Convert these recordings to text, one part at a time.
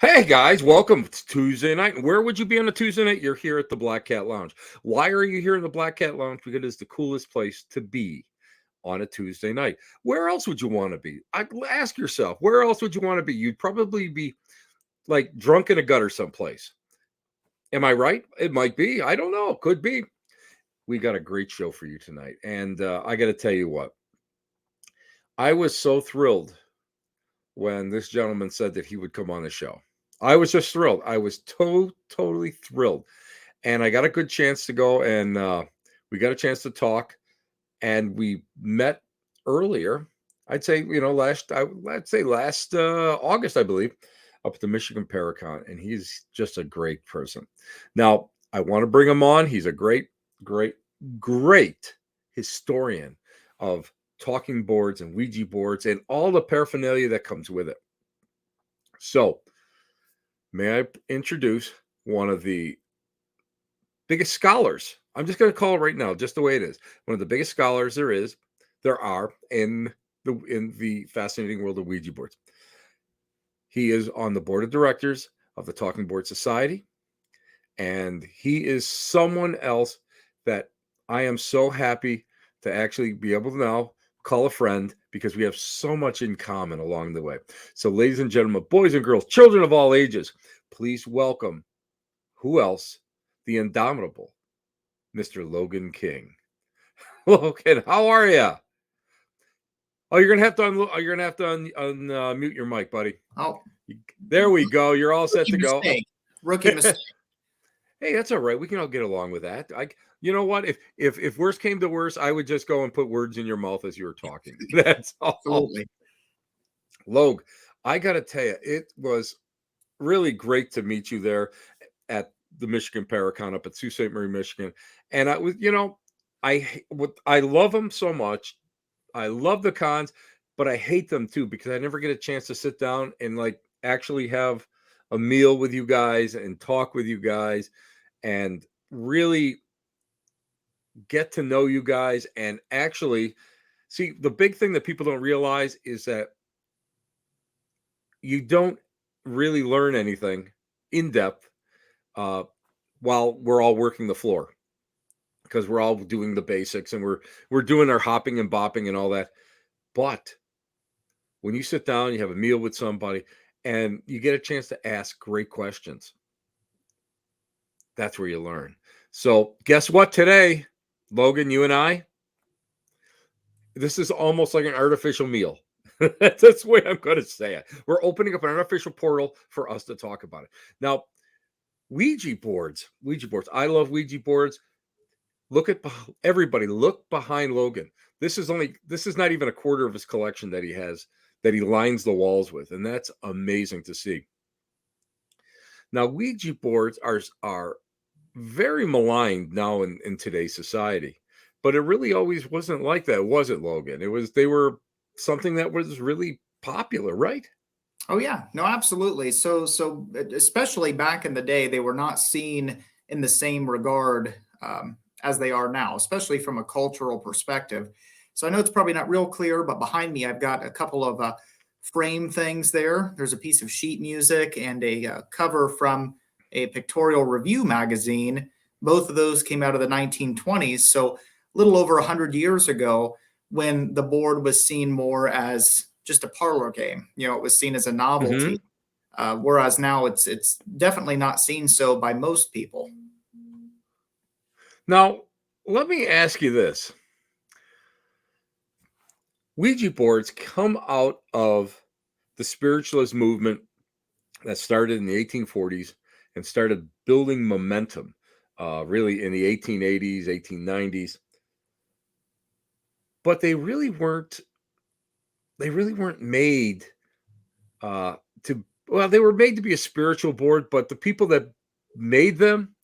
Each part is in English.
Hey guys, welcome. It's Tuesday night. Where would you be on a Tuesday night? You're here at the Black Cat Lounge. Why are you here in the Black Cat Lounge? Because it's the coolest place to be on a Tuesday night. Where else would you want to be? Ask yourself, where else would you want to be? You'd probably be like drunk in a gutter someplace. Am I right? It might be. I don't know. Could be. We got a great show for you tonight. And I got to tell you what, I was so thrilled when this gentleman said that he would come on the show. I was just thrilled. I was totally thrilled. And I got a good chance to go and we got a chance to talk and we met earlier. I'd say, last August, I believe, up at the Michigan Paracon. And he's just a great person. Now, I want to bring him on. He's a great historian of talking boards and Ouija boards and all the paraphernalia that comes with it. So, may I introduce one of the biggest scholars? I'm just going to call it right now, just the way it is. One of the biggest scholars there are in the fascinating world of Ouija boards. He is on the board of directors of the Talking Board Society, and he is someone else that I am so happy to actually be able to now call a friend because we have so much in common along the way. So, ladies and gentlemen, boys and girls, children of all ages, please welcome who else? The indomitable Mr. Logan King. Logan, how are you? Oh, you're gonna have to unmute your mic, buddy. Oh, there we go. You're all set to go. Rookie mistake. Hey, that's all right. We can all get along with that. You know what? If worst came to worst, I would just go and put words in your mouth as you were talking. That's all. Absolutely. Log, I got to tell you, it was really great to meet you there at the Michigan Paracon up at Sault Ste. Marie, Michigan. And I was, I love them so much. I love the cons, but I hate them too because I never get a chance to sit down and like actually have a meal with you guys and talk with you guys and really get to know you guys and actually see the big thing that people don't realize is that you don't really learn anything in depth while we're all working the floor because we're all doing the basics and we're doing our hopping and bopping and all that. But when you sit down, you have a meal with somebody and you get a chance to ask great questions. That's where you learn. So guess what today, Logan, you and I, this is almost like an artificial meal. That's the way I'm going to say it. We're opening up an artificial portal for us to talk about it. Now, Ouija boards. I love Ouija boards. Everybody look behind Logan. This is not even a quarter of his collection that he has that he lines the walls with. And that's amazing to see. Now, Ouija boards are very maligned now in today's society, but it really always wasn't like that, was it, Logan? They were something that was really popular, right? Oh yeah, no, absolutely. So especially back in the day, they were not seen in the same regard as they are now, especially from a cultural perspective. So I know it's probably not real clear, but behind me, I've got a couple of frame things there. There's a piece of sheet music and a cover from a pictorial review magazine. Both of those came out of the 1920s. So a little over 100 years ago, when the board was seen more as just a parlor game. It was seen as a novelty, whereas now it's definitely not seen so by most people. Now, let me ask you this. Ouija boards come out of the spiritualist movement that started in the 1840s and started building momentum really in the 1880s, 1890s. But they really weren't made they were made to be a spiritual board, but the people that made them,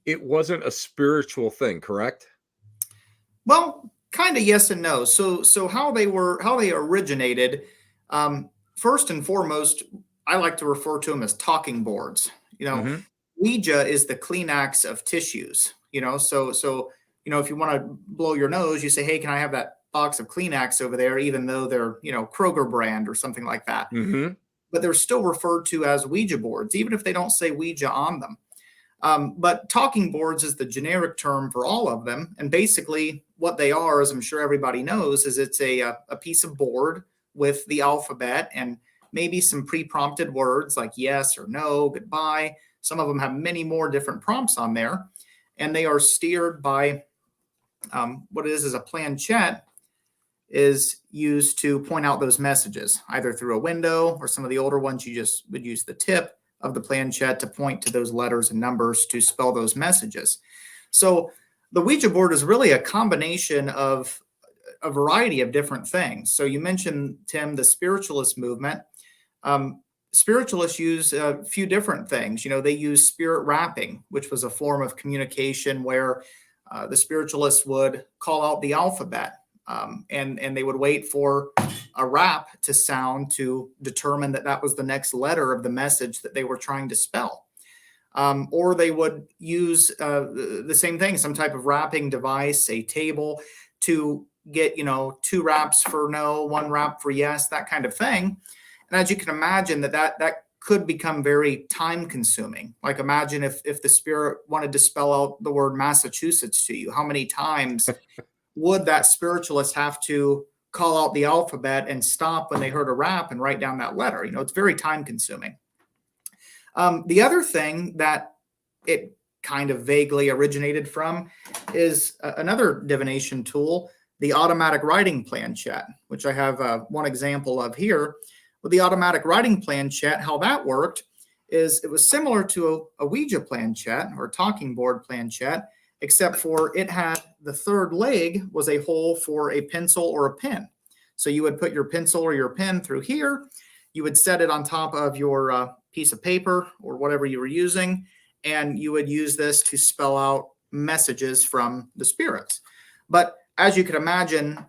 it wasn't a spiritual thing, correct? Well, kind of yes and no. So how they originated, first and foremost, I like to refer to them as talking boards. Ouija is the Kleenex of tissues. So if you want to blow your nose, you say, "Hey, can I have that box of Kleenex over there?" Even though they're Kroger brand or something like that. but they're still referred to as Ouija boards, even if they don't say Ouija on them. But talking boards is the generic term for all of them. And basically, what they are, as I'm sure everybody knows, is it's a piece of board with the alphabet and maybe some pre-prompted words like yes or no, goodbye. Some of them have many more different prompts on there. And they are steered by what it is a planchette is used to point out those messages, either through a window, or some of the older ones, you just would use the tip of the planchette to point to those letters and numbers to spell those messages. So the Ouija board is really a combination of a variety of different things. So you mentioned, Tim, the spiritualist movement. Spiritualists use a few different things. They use spirit rapping, which was a form of communication where the spiritualists would call out the alphabet, and they would wait for a rap to sound to determine that that was the next letter of the message that they were trying to spell. Or they would use the same thing, some type of rapping device, a table, to get, 2 raps for no, 1 rap for yes, that kind of thing. And as you can imagine, that could become very time consuming. Like, imagine if the spirit wanted to spell out the word Massachusetts to you, how many times would that spiritualist have to call out the alphabet and stop when they heard a rap and write down that letter? It's very time consuming. The other thing that it kind of vaguely originated from is another divination tool, the automatic writing planchette, which I have one example of here. With the automatic writing planchette, how that worked is it was similar to a Ouija planchette or talking board planchette, except for it had the third leg was a hole for a pencil or a pen. So you would put your pencil or your pen through here. You would set it on top of your piece of paper or whatever you were using, and you would use this to spell out messages from the spirits. But as you can imagine,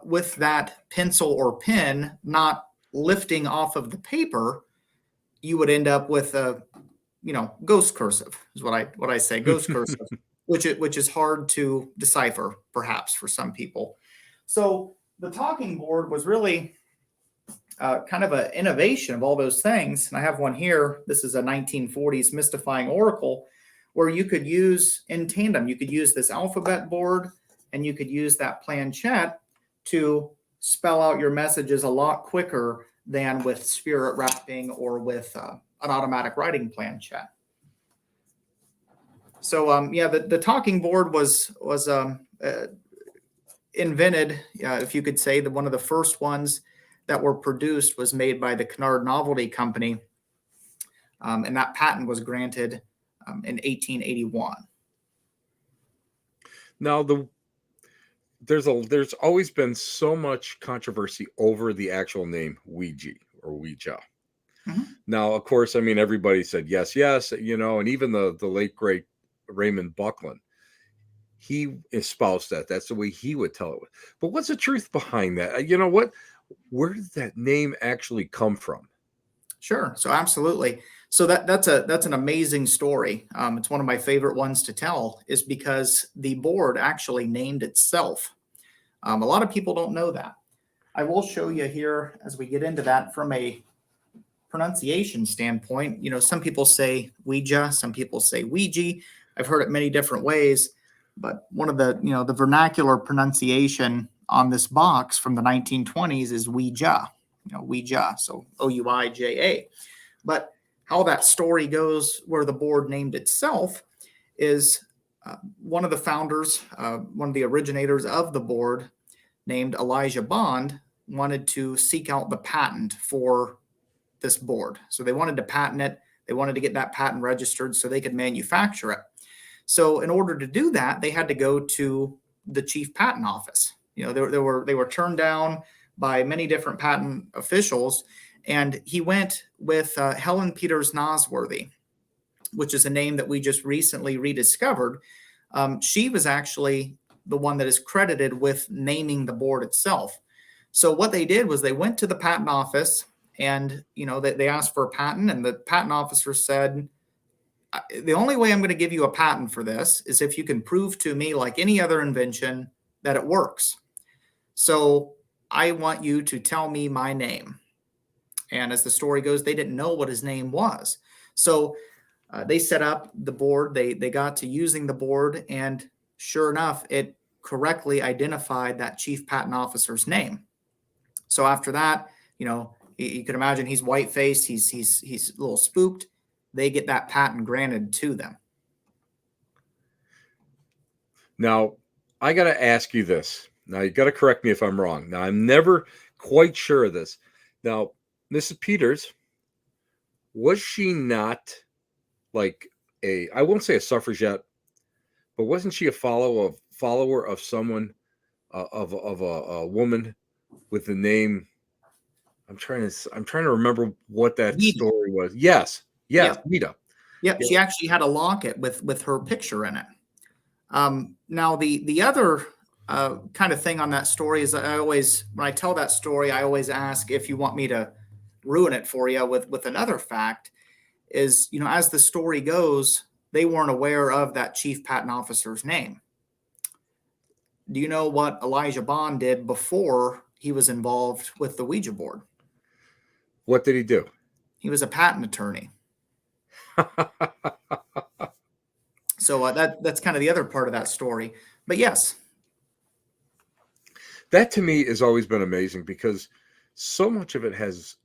with that pencil or pen not lifting off of the paper, you would end up with a, ghost cursive is what I say, ghost cursive, which is hard to decipher, perhaps, for some people. So the talking board was really kind of an innovation of all those things. And I have one here. This is a 1940s mystifying oracle where you could use in tandem. You could use this alphabet board and you could use that planchette to spell out your messages a lot quicker than with spirit rapping or with an automatic writing planchette. So the talking board was invented, if you could say, that one of the first ones that were produced was made by the Kennard Novelty Company, and that patent was granted in 1881. Now there's always been so much controversy over the actual name Ouija or Ouija. Mm-hmm. Now, of course, I mean, everybody said yes, and even the late great Raymond Buckland, he espoused that. That's the way he would tell it. But what's the truth behind that? Where did that name actually come from? Sure. So absolutely. So that's an amazing story. It's one of my favorite ones to tell, is because the board actually named itself. A lot of people don't know that. I will show you here as we get into that from a pronunciation standpoint. Some people say Ouija, some people say Ouija. I've heard it many different ways, but one of the, the vernacular pronunciation on this box from the 1920s is Ouija, Ouija. So Ouija. But how that story goes, where the board named itself, is one of the founders, one of the originators of the board, named Elijah Bond, wanted to seek out the patent for this board. So they wanted to patent it. They wanted to get that patent registered so they could manufacture it. So in order to do that, they had to go to the chief patent office. They were turned down by many different patent officials, and he went with Helen Peters Nosworthy, which is a name that we just recently rediscovered. She was actually the one that is credited with naming the board itself. So what they did was they went to the patent office, and they asked for a patent, and the patent officer said, the only way I'm going to give you a patent for this is if you can prove to me, like any other invention, that it works. So I want you to tell me my name. And as the story goes, they didn't know what his name was. So they set up the board. They got to using the board, and sure enough, it correctly identified that chief patent officer's name. So after that, you can imagine he's white faced. He's a little spooked. They get that patent granted to them. Now, I got to ask you this. Now, you got to correct me if I'm wrong. Now, I'm never quite sure of this. Now, Mrs. Peters, was she not like I won't say a suffragette, but wasn't she a follower of someone, of a woman with the name? I'm trying to remember what that Vita. story was. Yes, Yep. Vita. Yep. She actually had a locket with her picture in it. Now the other kind of thing on that story is when I tell that story, I always ask if you want me to ruin it for you with another fact. Is, as the story goes, they weren't aware of that chief patent officer's name. Do you know what Elijah Bond did before he was involved with the Ouija board? What did he do? He was a patent attorney. So that's kind of the other part of that story. But yes. That to me has always been amazing because so much of it has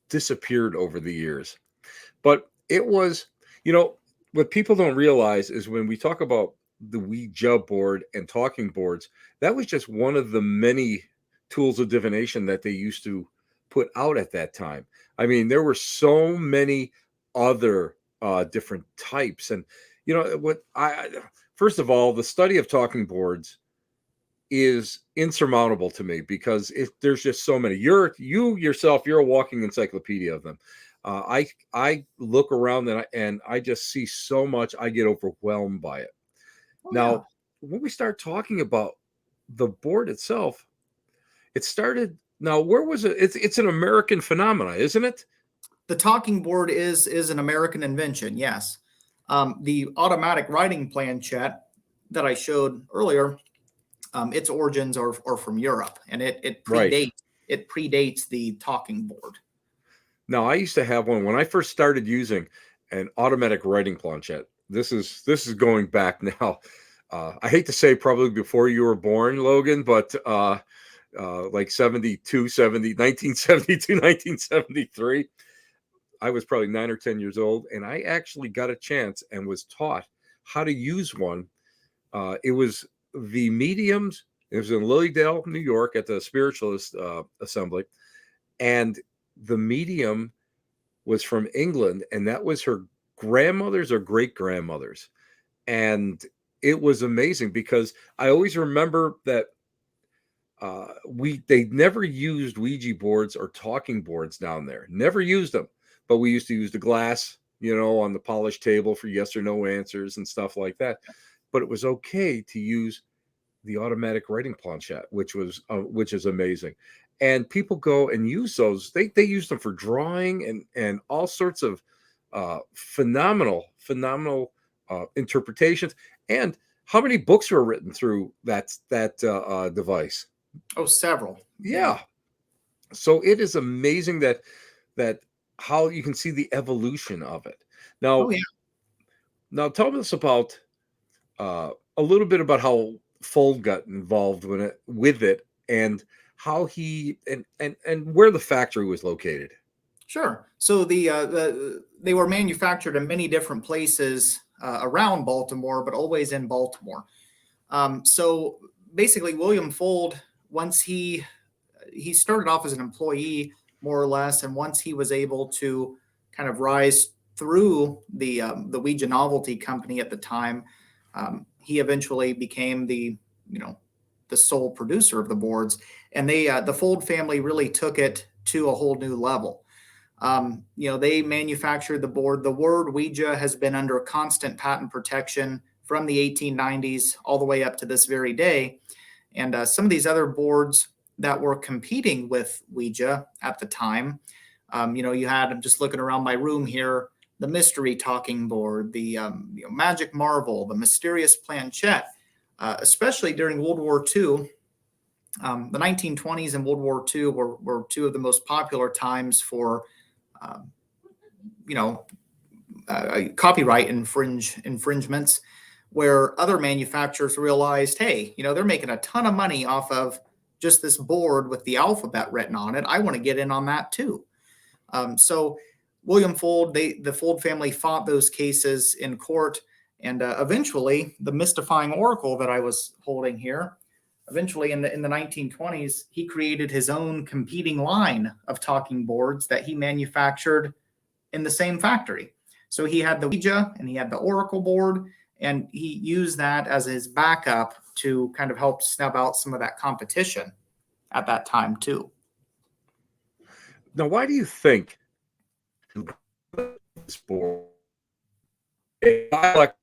disappeared over the years. But it was, what people don't realize is when we talk about the Ouija board and talking boards, that was just one of the many tools of divination that they used to put out at that time. I mean, there were so many other different types. And, first of all, the study of talking boards is insurmountable to me because there's just so many. You yourself, you're a walking encyclopedia of them. I look around and I just see so much. I get overwhelmed by it. Now, when we start talking about the board itself, it started. Now, where was it? It's an American phenomenon, isn't it? The talking board is an American invention. Yes, the automatic writing planchette that I showed earlier, its origins are from Europe, and it predates the talking board. Now, I used to have one when I first started using an automatic writing planchette. This is going back now. I hate to say probably before you were born, Logan, but like 1972, 1973. I was probably 9 or 10 years old, and I actually got a chance and was taught how to use one. It was the mediums. It was in Lilydale, New York, at the Spiritualist Assembly, and the medium was from England, and that was her grandmother's or great grandmother's, and it was amazing because I always remember that they never used Ouija boards or talking boards down there. Never used them, but we used to use the glass, on the polished table for yes or no answers and stuff like that. But it was okay to use the automatic writing planchette, which is amazing. And people go and use those. They use them for drawing and all sorts of phenomenal interpretations. And how many books were written through that device? Oh, several. Yeah. So it is amazing that how you can see the evolution of it. Now, now tell us about a little bit about how Fold got involved with it and how he and where the factory was located. Sure. So they were manufactured in many different places around Baltimore, but always in Baltimore. So basically, William Fold, once he started off as an employee, more or less, and once he was able to kind of rise through the Ouija Novelty Company at the time, he eventually became the sole producer of the boards, and the Fold family really took it to a whole new level. They manufactured the board. The word Ouija has been under constant patent protection from the 1890s all the way up to this very day. And some of these other boards that were competing with Ouija at the time, you had, I'm just looking around my room here, the Mystery Talking Board, the Magic Marvel, the Mysterious Planchette, especially during World War II. The 1920s and World War II were two of the most popular times for, um, you know, copyright infringements, where other manufacturers realized, hey, they're making a ton of money off of just this board with the alphabet written on it. I want to get in on that too. So William Fuld, the Fuld family fought those cases in court, and eventually, the mystifying oracle that I was holding here, eventually in the 1920s, he created his own competing line of talking boards that he manufactured in the same factory. So he had the Ouija and he had the Oracle board, and he used that as his backup to kind of help snub out some of that competition at that time too. Now, why do you think this board, I like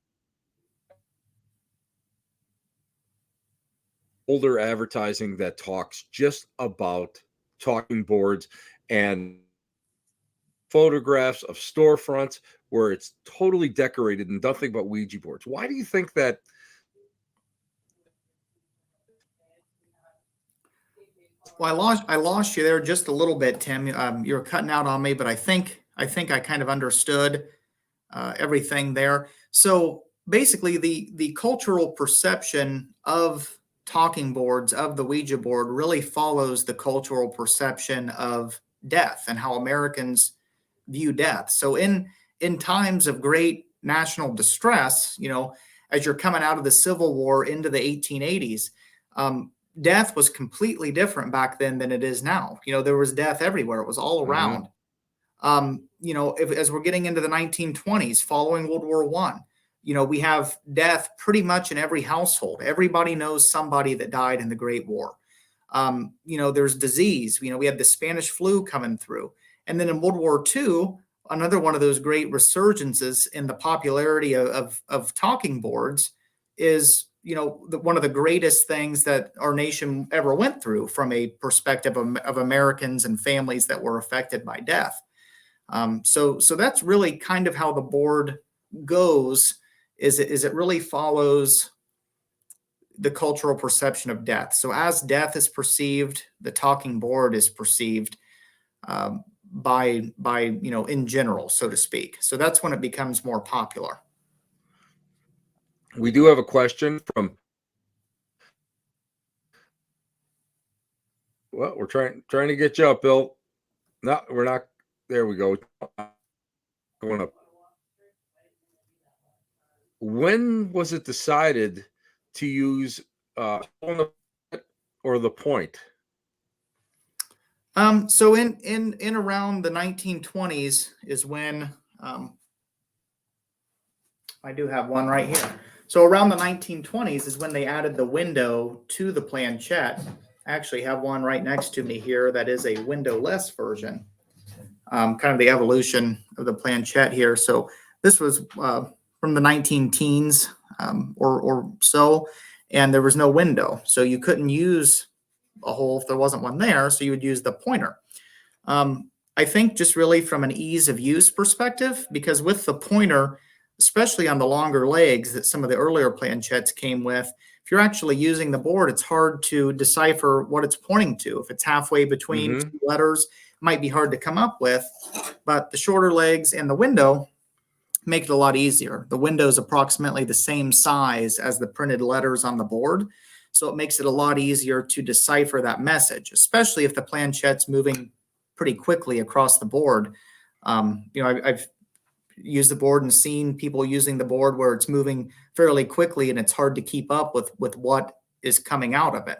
older advertising that talks just about talking boards and photographs of storefronts where it's totally decorated and nothing but Ouija boards? Why do you think that? Well, I lost you there just a little bit, Tim. You were cutting out on me, but I think I kind of understood everything there. So basically, the cultural perception of talking boards, of the Ouija board, really follows the cultural perception of death and how Americans view death. So in times of great national distress, as you're coming out of the Civil War into the 1880s, death was completely different back then than it is now. There was death everywhere; it was all around. As we're getting into the 1920s, following World War I, we have death pretty much in every household. Everybody knows somebody that died in the Great War. There's disease. We had the Spanish flu coming through. And then in World War II, another one of those great resurgences in the popularity of talking boards is, one of the greatest things that our nation ever went through from a perspective of Americans and families that were affected by death. So that's really kind of how the board goes. Is it really follows the cultural perception of death. So as death is perceived, the talking board is perceived by in general, so to speak. So that's when it becomes more popular. We do have a question from. Well, we're trying to get you up, Bill. No, we're not. There we go. Going up. When was it decided to use or the point? So in around the 1920s is when I do have one right here. So around the 1920s is when they added the window to the planchette. I actually have one right next to me here that is a windowless version. Kind of the evolution of the planchette here. So this was from the 19 teens or so, and there was no window. So you couldn't use a hole if there wasn't one there. So you would use the pointer. I think just really from an ease of use perspective, because with the pointer, especially on the longer legs that some of the earlier planchettes came with, if you're actually using the board, it's hard to decipher what it's pointing to. If it's halfway between two letters, it might be hard to come up with, but the shorter legs and the window make it a lot easier. The window is approximately the same size as the printed letters on the board, so it makes it a lot easier to decipher that message, especially if the planchette's moving pretty quickly across the board. I've used the board and seen people using the board where it's moving fairly quickly and it's hard to keep up with what is coming out of it.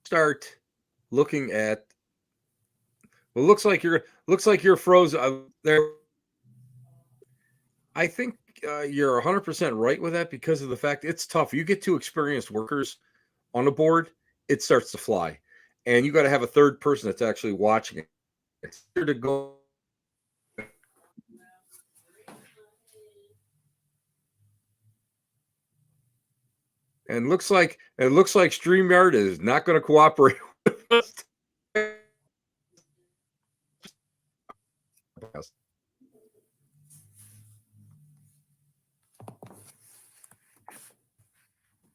Start looking at. Well, looks like you're frozen there. I think you're 100% right with that because of the fact it's tough. You get two experienced workers on a board, it starts to fly, and you got to have a third person that's actually watching it. It's here to go. And looks like StreamYard is not going to cooperate with us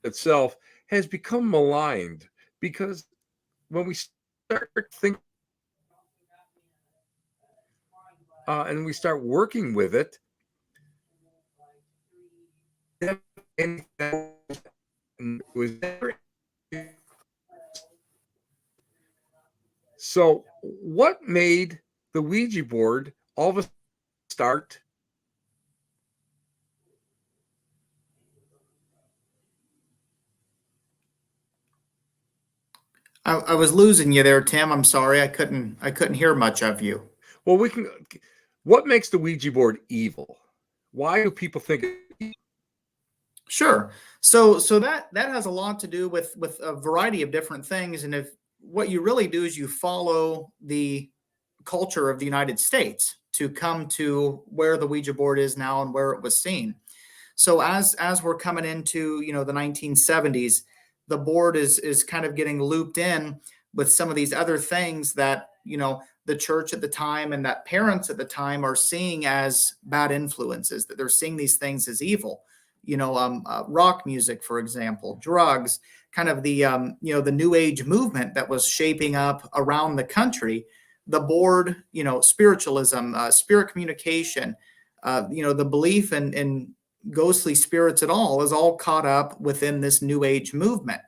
itself. has become maligned because when we start thinking and we start working with it, and was so what made the Ouija board all of a start? I was losing you there, Tim. I'm sorry. I couldn't hear much of you. Well, we can. What makes the Ouija board evil? Why do people think? Sure. So that has a lot to do with a variety of different things. And if what you really do is you follow the culture of the United States to come to where the Ouija board is now and where it was seen. So as we're coming into the 1970s, the board is kind of getting looped in with some of these other things that the church at the time and that parents at the time are seeing as bad influences, that they're seeing these things as evil. Rock music, for example, drugs, kind of the new age movement that was shaping up around the country. The board, spiritualism, spirit communication, the belief in ghostly spirits at all is all caught up within this new age movement.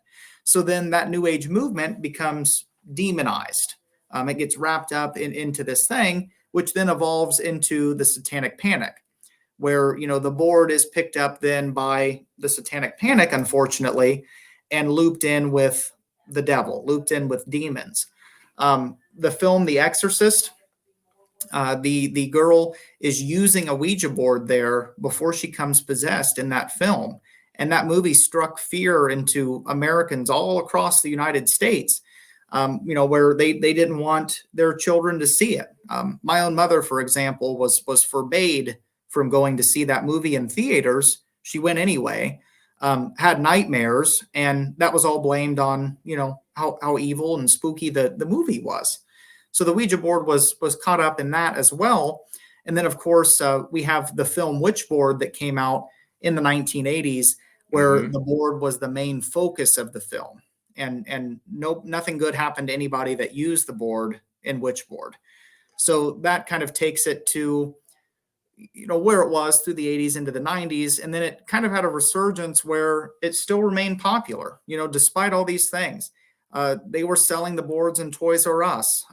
So then that new age movement becomes demonized. It gets wrapped up into this thing, which then evolves into the satanic panic, where the board is picked up then by the satanic panic, unfortunately, and looped in with the devil, looped in with demons. The film The Exorcist, the girl is using a Ouija board there before she comes possessed in that film, and that movie struck fear into Americans all across the United States. Where they didn't want their children to see it. My own mother, for example, was forbade from going to see that movie in theaters. She went anyway, had nightmares, and that was all blamed on how evil and spooky the movie was. So the Ouija board was caught up in that as well. And then, of course, we have the film Witchboard that came out in the 1980s, where Mhm. the board was the main focus of the film. And nothing good happened to anybody that used the board in Witchboard. So that kind of takes it to where it was through the 80s into the 90s, and then it kind of had a resurgence where it still remained popular despite all these things. They were selling the boards in Toys R Us.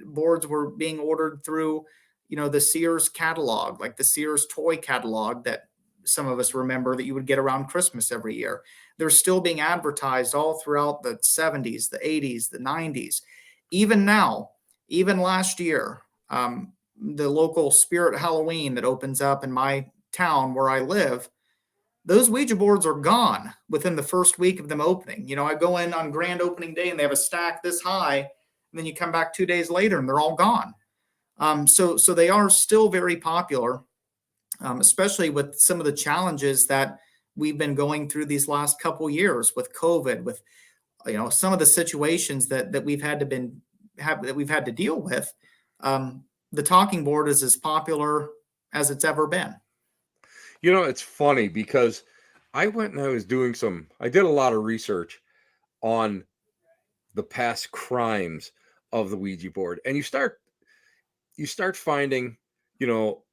Boards were being ordered through the Sears catalog, like the Sears toy catalog that some of us remember that you would get around Christmas every year. They're still being advertised all throughout the 70s, the 80s, the 90s. Even now, even last year, the local Spirit Halloween that opens up in my town where I live, those Ouija boards are gone within the first week of them opening. I go in on grand opening day and they have a stack this high, and then you come back 2 days later and they're all gone. So they are still very popular, especially with some of the challenges that we've been going through these last couple years with COVID, with some of the situations that we've had to deal with. The talking board is as popular as it's ever been. It's funny because I went and I did a lot of research on the past crimes of the Ouija board. And you start finding, you know,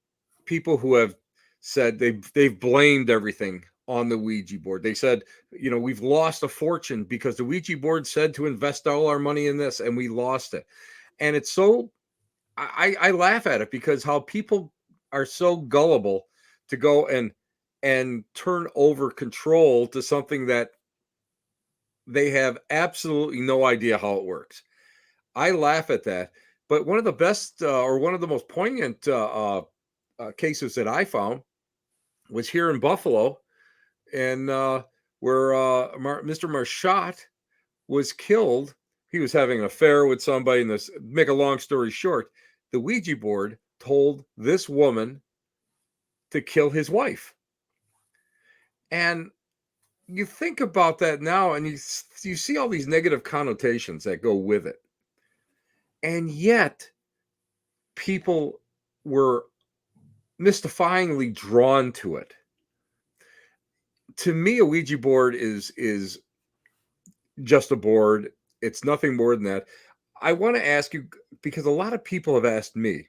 people who have said they've blamed everything on the Ouija board. They said, we've lost a fortune because the Ouija board said to invest all our money in this and we lost it. And it's so I laugh at it because how people are so gullible to go and turn over control to something that they have absolutely no idea how it works. I laugh at that. But one of the best or one of the most poignant cases that I found was here in Buffalo, and where Mr. Marchot was killed. He was having an affair with somebody. And this, make a long story short, the Ouija board told this woman to kill his wife. And you think about that now, and you see all these negative connotations that go with it, and yet people were mystifyingly drawn to it. To me, a Ouija board is just a board. It's nothing more than that. I want to ask you, because a lot of people have asked me,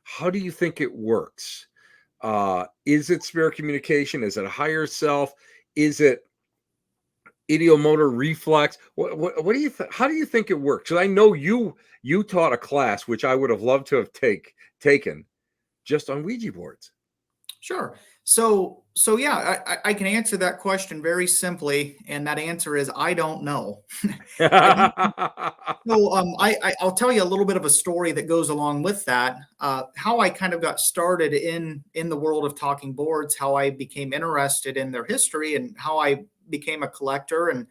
how do you think it works? Is it spirit communication? Is it a higher self? Is it ideomotor reflex? What do you how do you think it works? Because I know you taught a class which I would have loved to have taken just on Ouija boards. Sure. So yeah, I can answer that question very simply, and that answer is I don't know. I don't. So I'll tell you a little bit of a story that goes along with that. How I kind of got started in the world of talking boards, how I became interested in their history, and how I became a collector, and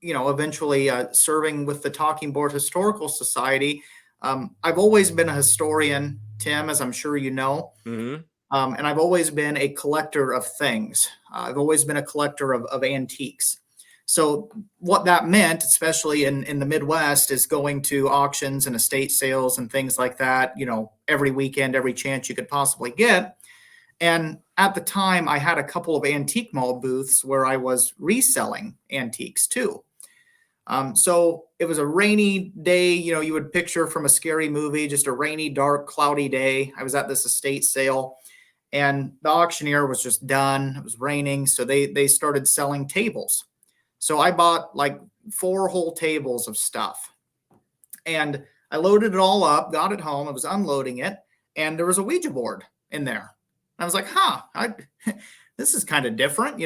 eventually serving with the Talking Board Historical Society. I've always been a historian, Tim, as I'm sure you know. Hmm. And I've always been a collector of things. I've always been a collector of antiques. So what that meant, especially in the Midwest, is going to auctions and estate sales and things like that, every weekend, every chance you could possibly get. And at the time, I had a couple of antique mall booths where I was reselling antiques too. So it was a rainy day, you would picture from a scary movie, just a rainy, dark, cloudy day. I was at this estate sale, and the auctioneer was just done. It was raining, so they started selling tables. So I bought like 4 whole tables of stuff, and I loaded it all up, got it home. I was unloading it, and there was a Ouija board in there. I was like, this is kind of different,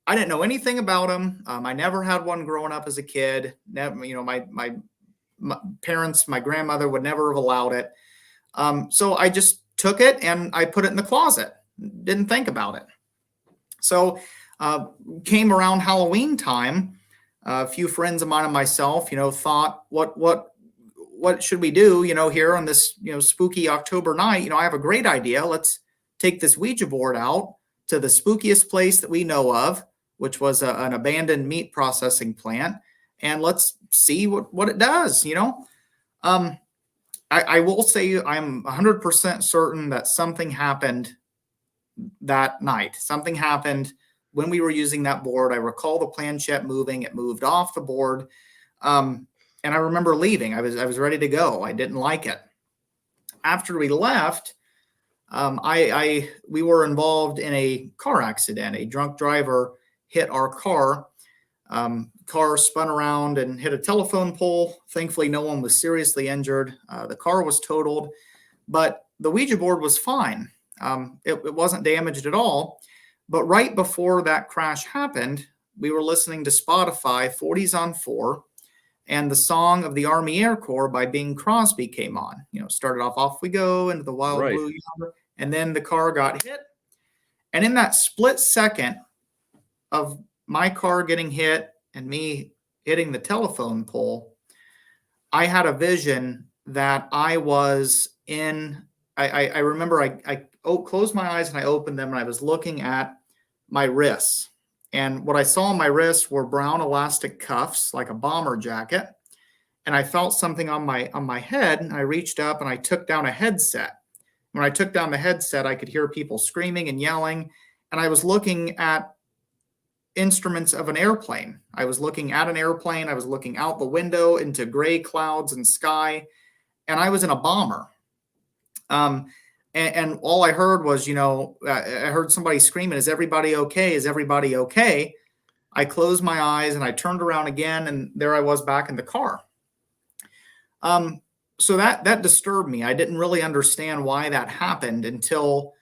I didn't know anything about them. I never had one growing up as a kid. Never, my parents, my grandmother would never have allowed it. So I just took it and I put it in the closet. Didn't think about it. So came around Halloween time. A few friends of mine and myself, thought, what should we do, here on this, spooky October night? I have a great idea. Let's take this Ouija board out to the spookiest place that we know of, which was an abandoned meat processing plant, and let's see what it does. I will say I'm 100% certain that something happened that night. Something happened when we were using that board. I recall the planchette moving. It moved off the board. And I remember leaving. I was ready to go. I didn't like it. After we left, we were involved in a car accident. A drunk driver hit our car. Car spun around and hit a telephone pole. Thankfully, no one was seriously injured. The car was totaled, but the Ouija board was fine. It wasn't damaged at all. But right before that crash happened, we were listening to Spotify 40s on 4, and the song of the Army Air Corps by Bing Crosby came on. Started off we go into the wild Right. blue yonder, and then the car got hit. And in that split second of my car getting hit and me hitting the telephone pole, I had a vision that I was in. I remember I closed my eyes and I opened them, and I was looking at my wrists. And what I saw on my wrists were brown elastic cuffs, like a bomber jacket. And I felt something on my head, and I reached up and I took down a headset. When I took down the headset, I could hear people screaming and yelling, and I was looking at instruments of an airplane. I was looking at an airplane. I was looking out the window into gray clouds and sky, and I was in a bomber. And all I heard was, I heard somebody screaming, "Is everybody okay? Is everybody okay?" I closed my eyes and I turned around again, and there I was back in the car. So that disturbed me. I didn't really understand why that happened until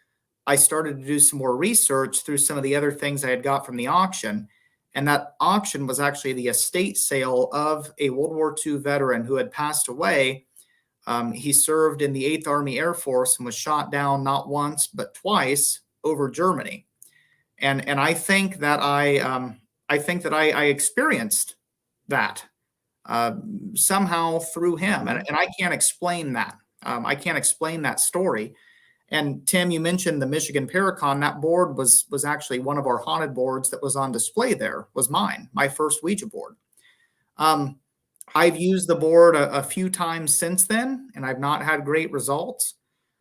I started to do some more research through some of the other things I had got from the auction. And that auction was actually the estate sale of a World War II veteran who had passed away. He served in the 8th Army Air Force and was shot down not once, but twice over Germany. And I think that I experienced that somehow through him. And I can't explain that. I can't explain that story. And Tim, you mentioned the Michigan Paracon. That board was actually one of our haunted boards that was on display there, was mine, my first Ouija board. I've used the board a few times since then, and I've not had great results.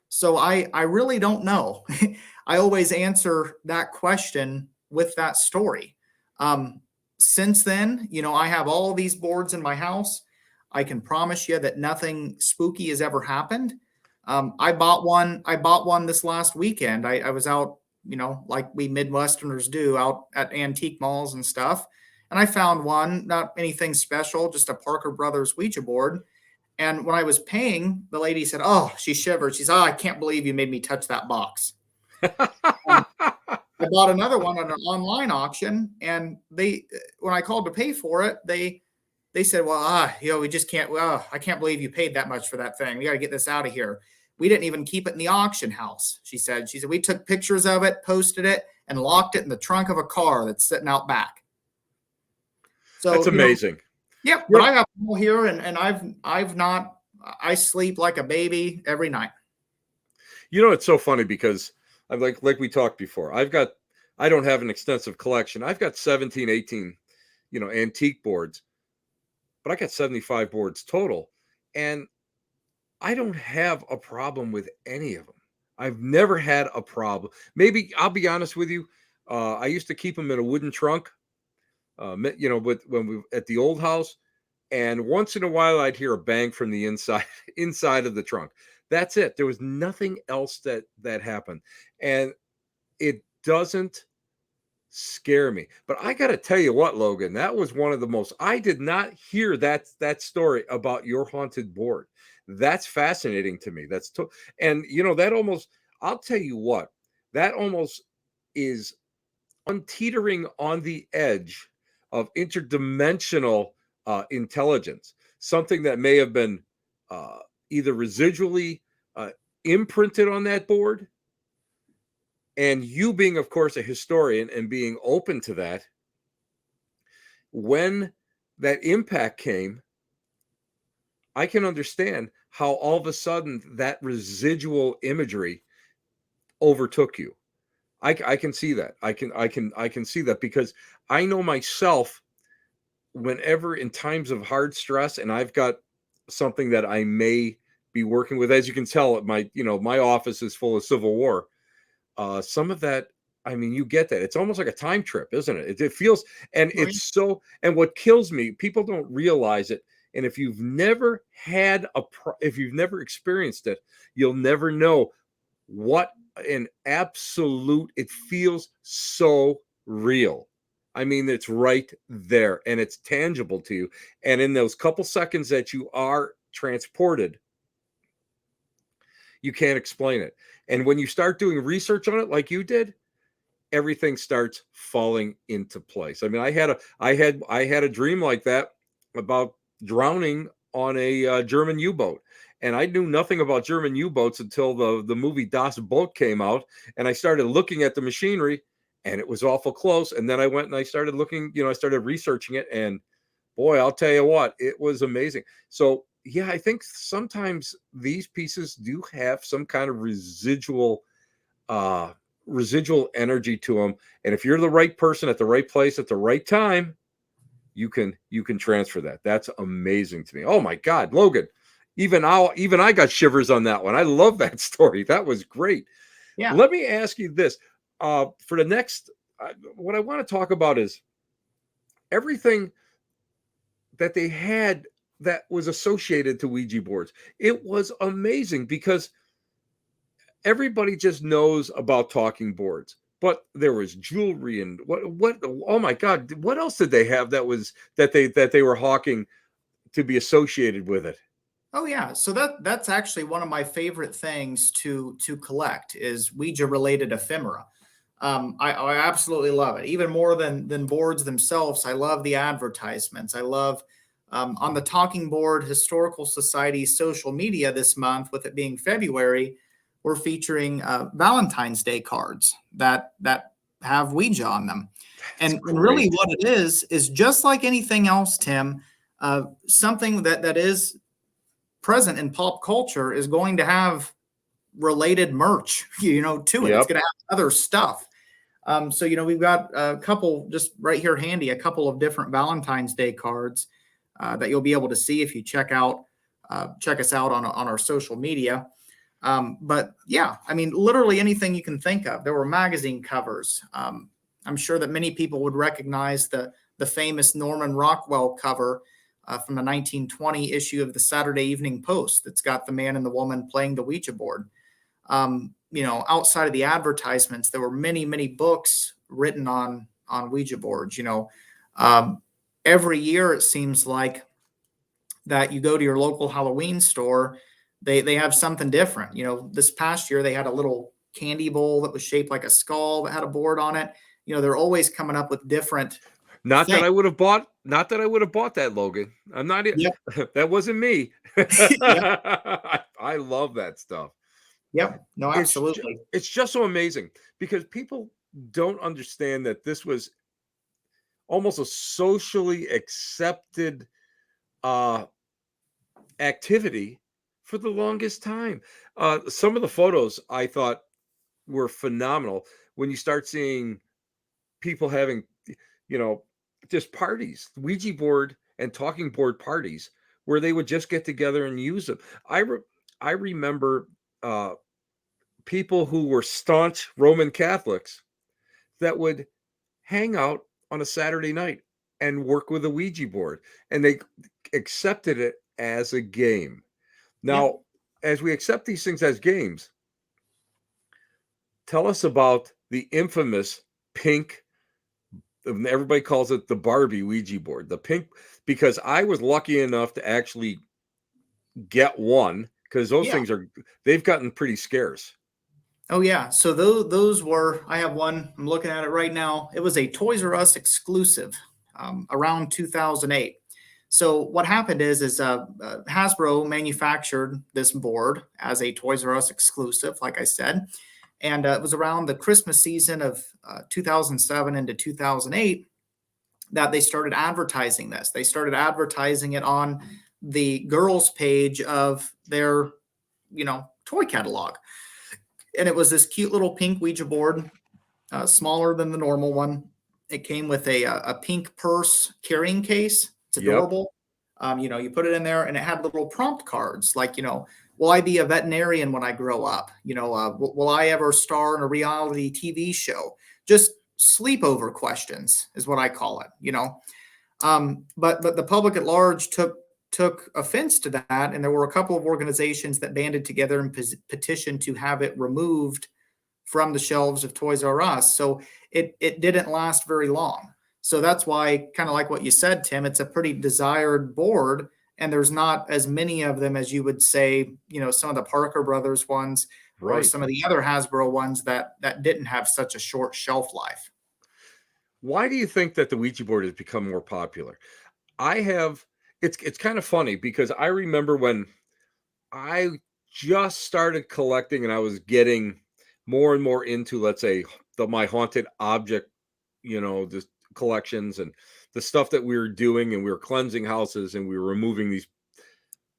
So I really don't know. I always answer that question with that story. since then, I have all these boards in my house. I can promise you that nothing spooky has ever happened. I bought one. I bought one this last weekend. I was out, like we Midwesterners do, out at antique malls and stuff. And I found one, not anything special, just a Parker Brothers Ouija board. And when I was paying, the lady said, "Oh," she shivered. She said, "Oh, I can't believe you made me touch that box." And I bought another one on an online auction, and when I called to pay for it, they said, "Well, we just can't. Well, I can't believe you paid that much for that thing. We got to get this out of here. We didn't even keep it in the auction house." She said, "We took pictures of it, posted it, and locked it in the trunk of a car that's sitting out back." That's So, amazing. yep. But I have them all here, and I've not. I sleep like a baby every night. It's so funny because I'm like we talked before. I don't have an extensive collection. I've got 17, 18, antique boards, but I got 75 boards total. And I don't have a problem with any of them. I've never had a problem. Maybe I'll be honest with you. I used to keep them in a wooden trunk, when we at the old house, and once in a while I'd hear a bang from the inside inside of the trunk. That's it. There was nothing else that happened, and it doesn't scare me. But I got to tell you what, Logan, that was one of the most. I did not hear that story about your haunted board. That's fascinating to me. And that almost. I'll tell you what, that almost is teetering on the edge of interdimensional intelligence, something that may have been uh, either residually uh, imprinted on that board. And you being, of course, a historian and being open to that, when that impact came, I can understand how all of a sudden that residual imagery overtook you. I can see that. I can see that because I know myself, whenever in times of hard stress and I've got something that I may be working with, as you can tell, my office is full of Civil War. Some of that, I mean, you get that. It's almost like a time trip, isn't it? It feels, and Oh, yeah. it's so, and what kills me, people don't realize it. And if you've never if you've never experienced it, you'll never know what an absolute, it feels so real. I mean, it's right there and it's tangible to you. And in those couple seconds that you are transported, you can't explain it. And when you start doing research on it, like you did, everything starts falling into place. I mean, I had a dream like that about drowning on a German U-boat, and I knew nothing about German U-boats until the movie Das Boot came out, and I started looking at the machinery, and it was awful close. And then I went and I started looking, I started researching it, and boy, I'll tell you what, it was amazing. So yeah, I think sometimes these pieces do have some kind of uh residual energy to them, and if you're the right person at the right place at the right time, you can transfer that. That's amazing to me. Oh my God, Logan, even I got shivers on that one. I love that story. That was great. Yeah. Let me ask you this, for the next, what I want to talk about is everything that they had that was associated to Ouija boards. It was amazing because everybody just knows about talking boards, but there was jewelry and what oh my God, what else did they have that they were hawking to be associated with it? Oh yeah, so that's actually one of my favorite things to collect is Ouija related ephemera. I absolutely love it, even more than boards themselves. I love the advertisements. I love on the Talking Board Historical Society social media this month, with it being February, we're featuring Valentine's Day cards that have Ouija on them, That's and really great. what it is just like anything else, Tim. Something that is present in pop culture is going to have related merch, to it. It's Yep. going to have other stuff. So, we've got a couple just right here handy, a couple of different Valentine's Day cards that you'll be able to see if you check us out on our social media. But yeah, I mean, literally anything you can think of. There were magazine covers. I'm sure that many people would recognize the the famous Norman Rockwell cover from the 1920 issue of the Saturday Evening Post that's got the man and the woman playing the Ouija board. Outside of the advertisements, there were many, many books written on Ouija boards. Every year it seems like that you go to your local Halloween store, they have something different. This past year they had a little candy bowl that was shaped like a skull that had a board on it. They're always coming up with different Not that things. I would have bought not that I would have bought that, Logan. I'm not e Yep. that wasn't me. Yep. I love that stuff. Yep. No, It's ju absolutely. it's just so amazing because people don't understand that this was almost a socially accepted, uh, activity for the longest time. Some of the photos I thought were phenomenal when you start seeing people having, you know, just parties, Ouija board and talking board parties where they would just get together and use them. I re I remember, people who were staunch Roman Catholics that would hang out on a Saturday night and work with a Ouija board, and they accepted it as a game. Yep. Now, as we accept these things as games, tell us about the infamous pink, everybody calls it the Barbie Ouija board, the pink, because I was lucky enough to actually get one because those Yeah. things they've gotten pretty scarce. Oh yeah. So those were. I have one. I'm looking at it right now. It was a Toys R Us exclusive around 2008. So what happened is Hasbro manufactured this board as a Toys R Us exclusive, like I said, and it was around the Christmas season of 2007 into 2008 that they started advertising this. They started advertising it on the girls' page of their, toy catalog, and it was this cute little pink Ouija board, smaller than the normal one. It came with a pink purse carrying case. It's Yep. adorable. You put it in there, and it had little prompt cards like, will I be a veterinarian when I grow up? Will I ever star in a reality TV show? Just sleepover questions is what I call it. But the public at large took offense to that, and there were a couple of organizations that banded together and petitioned to have it removed from the shelves of Toys R Us. So it didn't last very long. So that's why, kind of like what you said, Tim, it's a pretty desired board, and there's not as many of them as you would say, some of the Parker Brothers ones or Right. some of the other Hasbro ones that didn't have such a short shelf life. Why do you think that the Ouija board has become more popular? I have it's kind of funny because I remember when I just started collecting and I was getting more and more into, let's say, my haunted object, the collections and the stuff that we were doing, and we were cleansing houses and we were removing these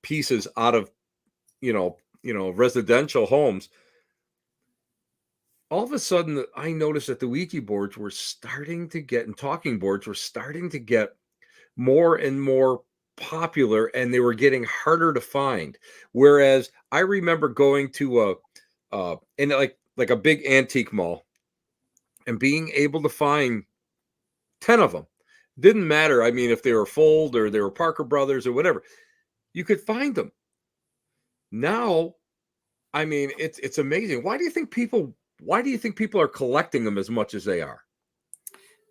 pieces out of, residential homes. All of a sudden I noticed that the Ouija boards were starting to get and talking boards were starting to get more and more popular, and they were getting harder to find. Whereas I remember going to in like a big antique mall and being able to find 10 of them. Didn't matter. I mean, if they were Fold or they were Parker Brothers or whatever, you could find them. Now, I mean, it's amazing. Why do you think people are collecting them as much as they are?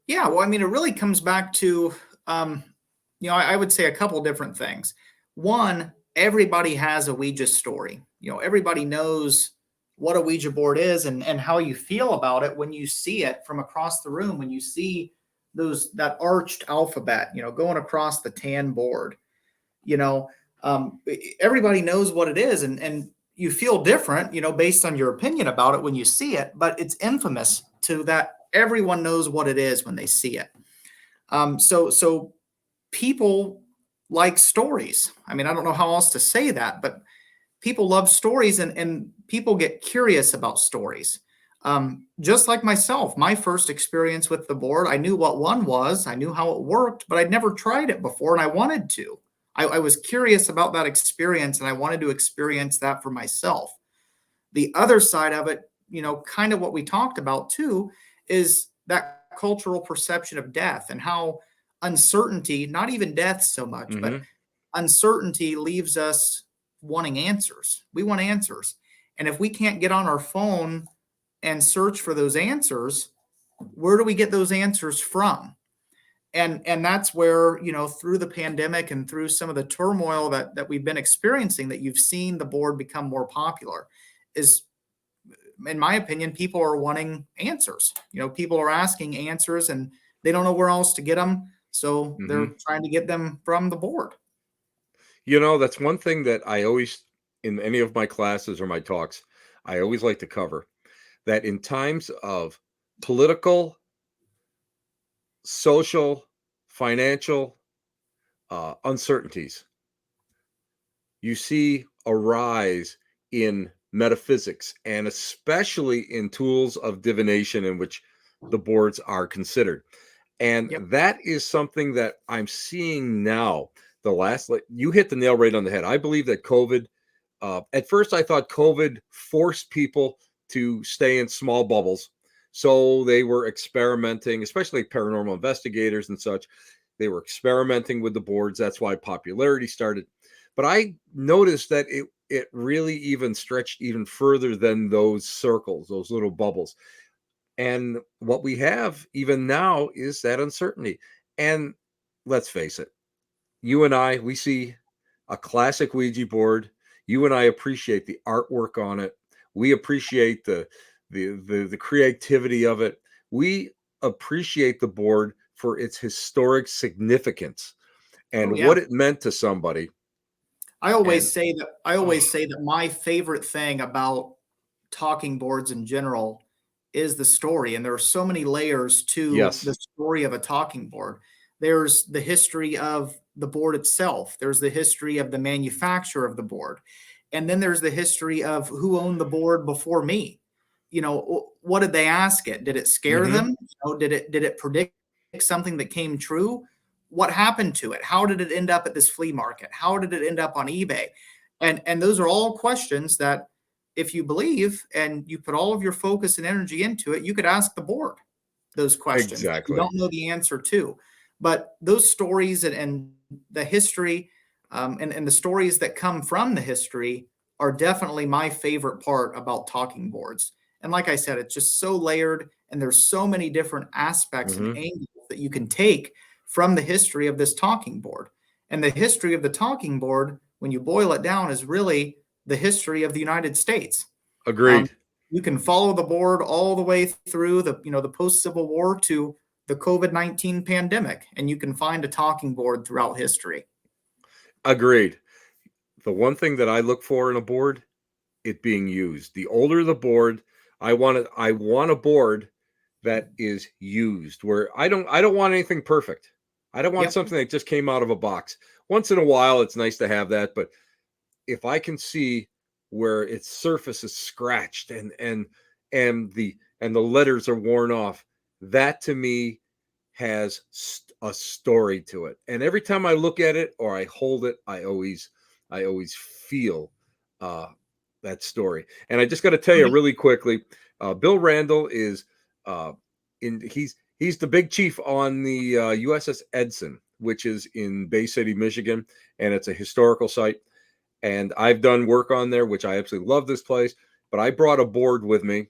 Yeah, well, I mean, it really comes back to, I would say a couple different things. One, everybody has a Ouija story. Everybody knows what a Ouija board is and how you feel about it when you see it from across the room, when you see that arched alphabet, going across the tan board. You know, Everybody knows what it is, and you feel different, based on your opinion about it when you see it. But it's infamous to that everyone knows what it is when they see it. So people like stories. I mean, I don't know how else to say that, but people love stories, and people get curious about stories. Just like myself, my first experience with the board, I knew what one was, I knew how it worked, but I'd never tried it before, and I wanted to. I was curious about that experience, and I wanted to experience that for myself. The other side of it, kind of what we talked about too, is that cultural perception of death and how uncertainty, not even death so much, but Hmm. uncertainty leaves us wanting answers. We want answers. And if we can't get on our phone and search for those answers, where do we get those answers from? And that's where, through the pandemic and through some of the turmoil that we've been experiencing, that you've seen the board become more popular, is, in my opinion, people are wanting answers. People are asking answers, and they don't know where else to get them, so they're Hmm. trying to get them from the board. That's one thing that I always, in any of my classes or my talks, I always like to cover that in times of political, social, financial uncertainties, you see a rise in metaphysics and especially in tools of divination in which the boards are considered. And Yep. that is something that I'm seeing now. Like you hit the nail right on the head. I believe that COVID, at first I thought COVID forced people to stay in small bubbles. So they were experimenting, especially paranormal investigators and such. They were experimenting with the boards. That's why popularity started. But I noticed that it really even stretched even further than those circles, those little bubbles. And what we have even now is that uncertainty. And let's face it, you and I, we see a classic Ouija board. You and I appreciate the artwork on it. We appreciate the creativity of it. We appreciate the board for its historic significance Oh and yeah. what it meant to somebody. I And always say that I oh, always say that my favorite thing about talking boards in general is the story, and there are so many layers to yes. the story of a talking board. There's the history of the board itself. There's the history of the manufacturer of the board. And then there's the history of who owned the board before me. What did they ask it? Did it scare Hmm. them? Did it predict something that came true? What happened to it? How did it end up at this flea market? How did it end up on eBay? And those are all questions that, if you believe and you put all of your focus and energy into it, you could ask the board those questions that you Exactly. don't know the answer to. But those stories and the history, and the stories that come from the history are definitely my favorite part about talking boards. And like I said, it's just so layered, and there's so many different aspects and Hmm. angles that you can take from the history of this talking board. And the history of the talking board, when you boil it down, is really the history of the United States. Um, Agreed. you can follow the board all the way through the post Civil War to the COVID-19 pandemic, and you can find a talking board throughout history. Agreed. The one thing that I look for in a board, it being used. The older the board, I want a board that is used where I don't want anything perfect. I don't want Yep. something that just came out of a box. Once in a while it's nice to have that, but if I can see where its surface is scratched and the letters are worn off, that to me has a story to it. And every time I look at it or I hold it, I always feel uh, that story. And I just got to tell you really quickly, Bill Randall is uh, he's the big chief on the USS Edson, which is in Bay City, Michigan, and it's a historical site. And I've done work on there, which I absolutely love this place. But I brought a board with me,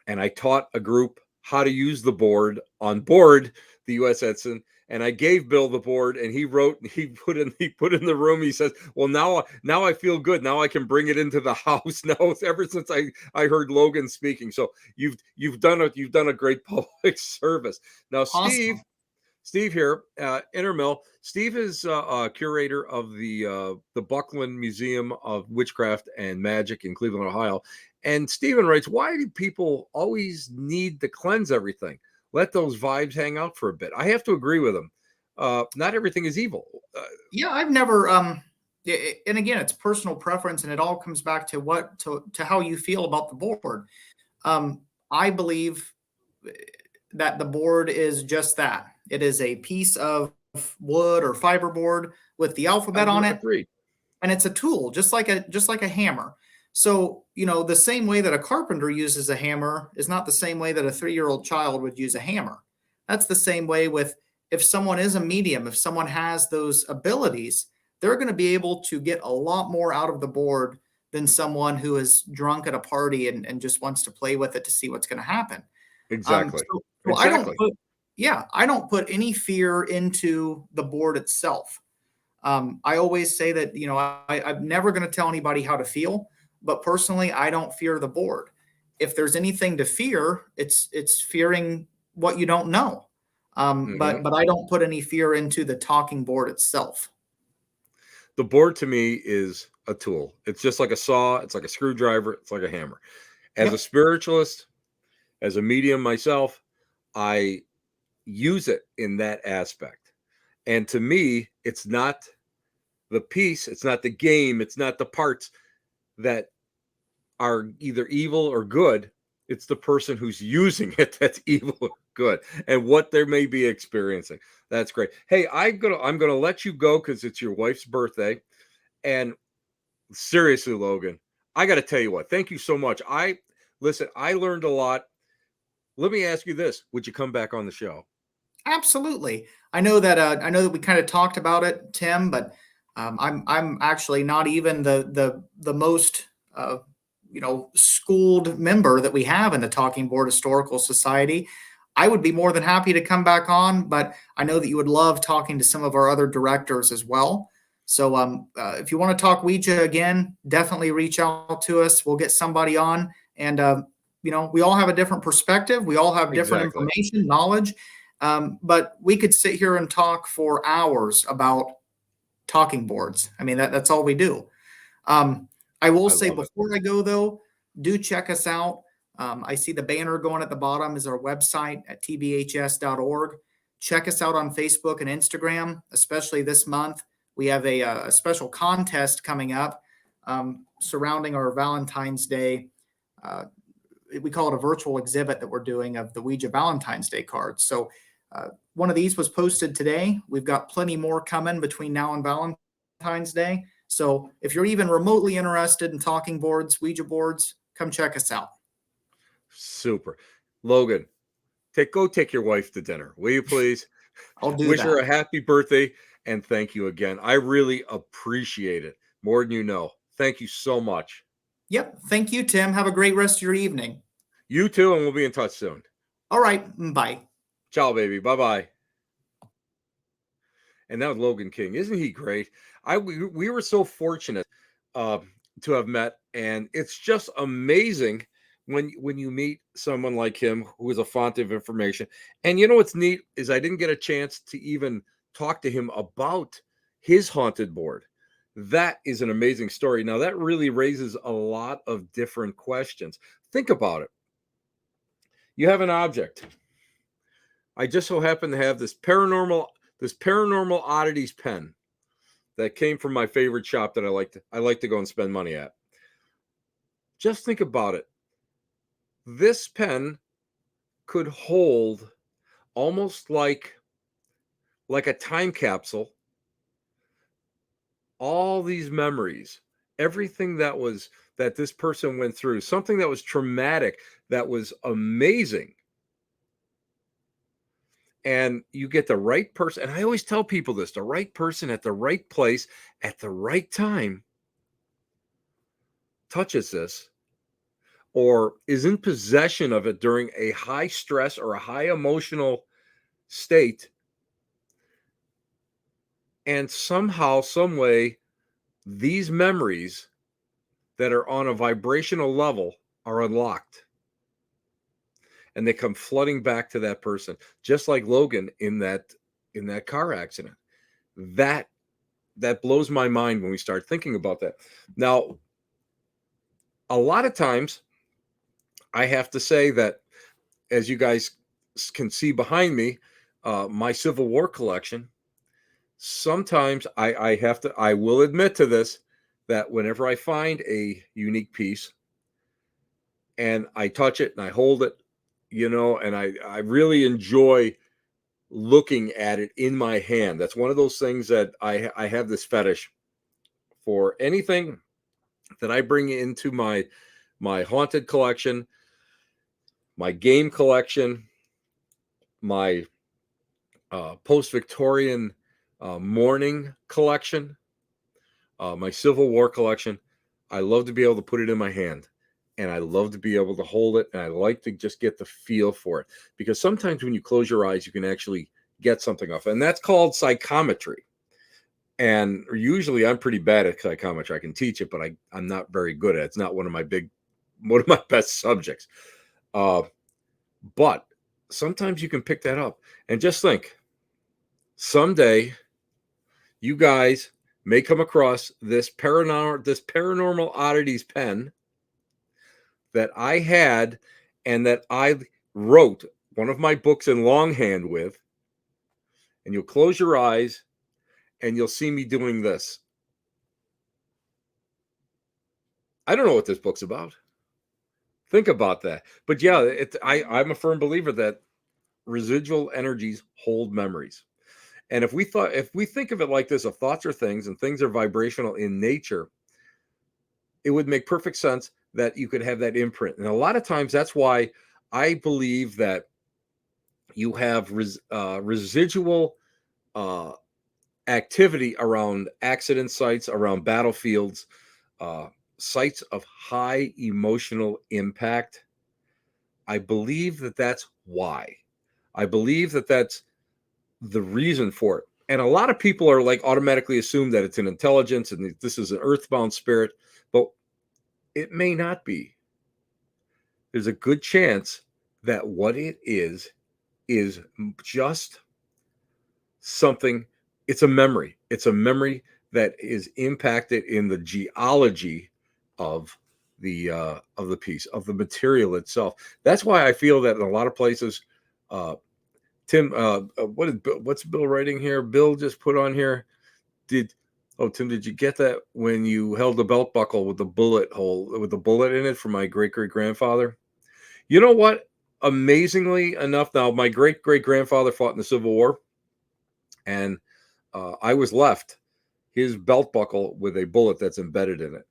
and I taught a group how to use the board on board the U.S. Edson. And I gave Bill the board, and he put in the room. He says, "Well, now I feel good. Now I can bring it into the house." Now, ever since I heard Logan speaking, so you've done a great public service. Now, Awesome. Steve here, Intermill. Steve is curator of the Buckland Museum of Witchcraft and Magic in Cleveland, Ohio. And Stephen writes, "Why do people always need to cleanse everything? Let those vibes hang out for a bit." I have to agree with him. Not everything is evil. Yeah, I've never and again, it's personal preference, and it all comes back to to how you feel about the board. I believe that the board is just that. It is a piece of wood or fiberboard with the alphabet on it, Agreed. and it's a tool, just like a hammer. So, the same way that a carpenter uses a hammer is not the same way that a 3-year-old child would use a hammer. That's the same way with if someone is a medium, if someone has those abilities, they're going to be able to get a lot more out of the board than someone who is drunk at a party and just wants to play with it to see what's going to happen. Exactly. So I don't Exactly. put, yeah, I don't put any fear into the board itself. I always say that, I'm never going to tell anybody how to feel, but personally, I don't fear the board. If there's anything to fear, it's fearing what you don't know. Mhm. But I don't put any fear into the talking board itself. The board to me is a tool. It's just like a saw, it's like a screwdriver, it's like a hammer. As a Yep. spiritualist, as a medium myself, I use it in that aspect. And to me, it's not the piece, it's not the game, it's not the parts that are either evil or good. It's the person who's using it that's evil or good, and what they may be experiencing. That's great. Hey, I'm gonna let you go because it's your wife's birthday. And seriously, Logan, I got to tell you what. Thank you so much. I learned a lot. Let me ask you this: would you come back on the show? Absolutely. I know that we kind of talked about it, Tim, but I'm actually not even the most schooled member that we have in the Talking Board Historical Society. I would be more than happy to come back on, but I know that you would love talking to some of our other directors as well. So if you want to talk Ouija again, definitely reach out to us. We'll get somebody on, and we all have a different perspective. We all have different Exactly. information, knowledge, but we could sit here and talk for hours about talking boards. I mean, that's all we do. I will I say love it. before I go, though, do check us out. I see the banner going at the bottom is our website at tbhs.org. Check us out on Facebook and Instagram, especially this month. We have a special contest coming up surrounding our Valentine's Day. We call it a virtual exhibit that we're doing of the Ouija Valentine's Day cards. So one of these was posted today. We've got plenty more coming between now and Valentine's Day. So if you're even remotely interested in talking boards, Ouija boards, come check us out. Super, Logan. Go take your wife to dinner, will you please? I'll do Wish her that. a happy birthday, and thank you again. I really appreciate it more than you know. Thank you so much. Yep. Thank you, Tim. Have a great rest of your evening. You too, and we'll be in touch soon. All right. Bye. Ciao, baby. Bye bye. And now Logan King, isn't he great? We were so fortunate uh, to have met, and it's just amazing when you meet someone like him who is a font of information. And you know what's neat is I didn't get a chance to even talk to him about his haunted board. That is an amazing story. Now that really raises a lot of different questions. Think about it. You have an object. I just so happen to have this paranormal oddities pen that came from my favorite shop that I like to go and spend money at. Just think about it. This pen could hold almost like a time capsule all these memories, everything that this person went through, something that was traumatic, that was amazing. And you get the right person, and I always tell people this, the right person at the right place at the right time touches this or is in possession of it during a high stress or a high emotional state, and somehow some way these memories that are on a vibrational level are unlocked and they come flooding back to that person, just like Logan in that car accident. That that blows my mind when we start thinking about that. Now, a lot of times I have to say that, as you guys can see behind me, my Civil War collection, sometimes I will admit to this, that whenever I find a unique piece and I touch it and I hold it, and I really enjoy looking at it in my hand. That's one of those things that I have this fetish for. Anything that I bring into my haunted collection, my game collection, my post-Victorian mourning collection, my Civil War collection. I love to be able to put it in my hand, and I love to be able to hold it, and I like to just get the feel for it, because sometimes when you close your eyes, you can actually get something off, and that's called psychometry. And usually I'm pretty bad at psychometry. I can teach it, but I'm not very good at it. It's not one of my best subjects. Uh, but sometimes you can pick that up, and just think, someday you guys may come across this paranormal oddities pen that I had, and that I wrote one of my books in longhand with, and you'll close your eyes and you'll see me doing this. I don't know what this book's about. Think about that. But yeah, I'm a firm believer that residual energies hold memories. And if we think of it like this, of thoughts are things and things are vibrational in nature, it would make perfect sense that you could have that imprint. And a lot of times that's why I believe that you have residual uh, activity around accident sites, around battlefields, uh, sites of high emotional impact. I believe that that's why. I believe that that's the reason for it. And a lot of people are like automatically assume that it's an intelligence and this is an earthbound spirit, but it may not be. There's a good chance that what it is just something. It's a memory. It's a memory that is impacted in the geology of the piece, of the material itself. That's why I feel that in a lot of places, uh, Tim, what's Bill writing here? Bill just put on here. Did Tim, did you get that when you held the belt buckle with the bullet in it for my great great grandfather? You know what? Amazingly enough, now my great great grandfather fought in the Civil War, and I was left his belt buckle with a bullet that's embedded in it.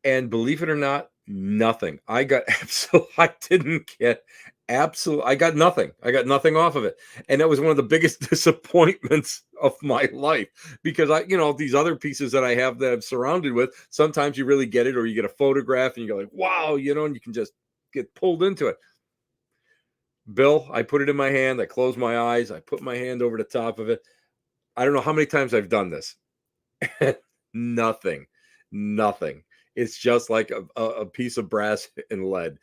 And believe it or not, nothing. I got absolutely, I didn't get absolutely, I got nothing. I got nothing off of it. And that was one of the biggest disappointments of my life, because these other pieces that I have that I'm surrounded with, sometimes you really get it, or you get a photograph and you're like, wow, and you can just get pulled into it. Bill, I put it in my hand. I closed my eyes. I put my hand over the top of it. I don't know how many times I've done this. Nothing. It's just like a piece of brass and lead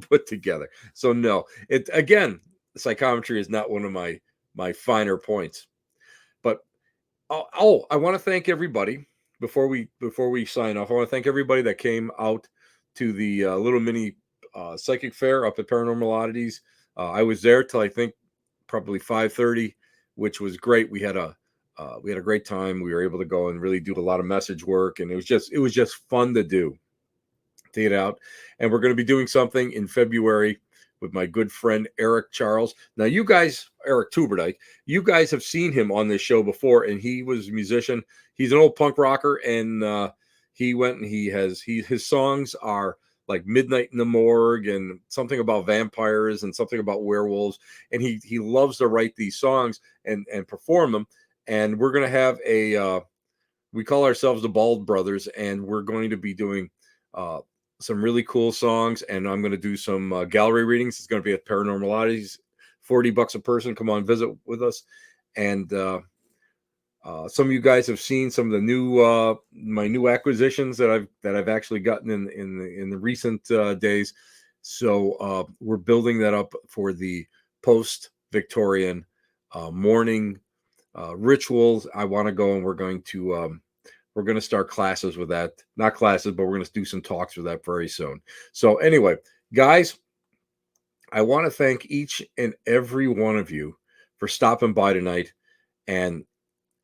put together. So no, it again, psychometry is not one of my finer points. But I want to thank everybody before we sign off. I want to thank everybody that came out to the little mini psychic fair up at Paranormal Oddities. I was there till I think probably 5:30, which was great. We had a great time. We were able to go and really do a lot of message work, and it was just fun to do, to get out. And we're going to be doing something in February with my good friend Eric Charles. Now, you guys, Eric Tuberdike, you guys have seen him on this show before, and he was a musician. He's an old punk rocker, and he went and his songs are like Midnight in the Morgue and something about vampires and something about werewolves. And he loves to write these songs and perform them. And we're going to have we call ourselves the Bald Brothers, and we're going to be doing some really cool songs. And I'm going to do some gallery readings. It's going to be at Paranormal Oddities, $40 a person. Come on, visit with us. And some of you guys have seen some of the my new acquisitions that I've actually gotten in the recent days. So we're building that up for the post-Victorian mourning rituals. I want to go, and we're going to start classes with that. Not classes, but we're going to do some talks with that very soon. So anyway, guys, I want to thank each and every one of you for stopping by tonight. And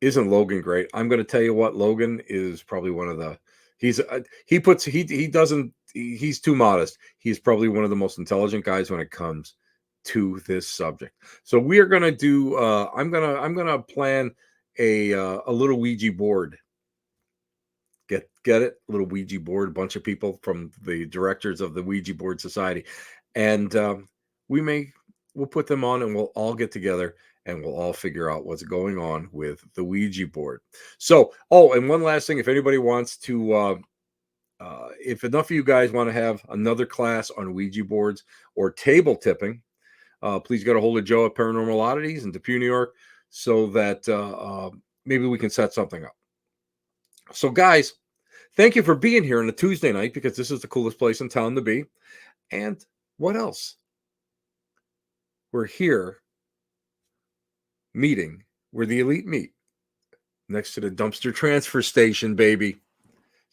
isn't Logan great? I'm going to tell you what, Logan is probably one of the he's too modest. He's probably one of the most intelligent guys when it comes to this subject. So we are going to do I'm going to plan a little Ouija board. Get it? A little Ouija board, a bunch of people from the directors of the Ouija board society. And we'll put them on, and we'll all get together and we'll all figure out what's going on with the Ouija board. So, oh, and one last thing, if anybody wants to, if enough of you guys want to have another class on Ouija boards or table tipping, please get a hold of Joe at Paranormal Oddities in Depew, New York, so that maybe we can set something up. So, guys, thank you for being here on a Tuesday night, because this is the coolest place in town to be. And what else? We're here meeting where the elite meet, next to the dumpster transfer station, baby.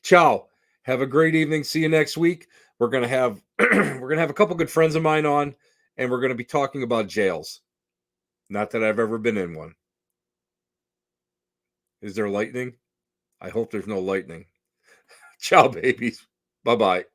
Ciao. Have a great evening. See you next week. We're gonna have a couple good friends of mine on, and we're gonna be talking about jails. Not that I've ever been in one. Is there lightning? I hope there's no lightning. Ciao, babies. Bye-bye.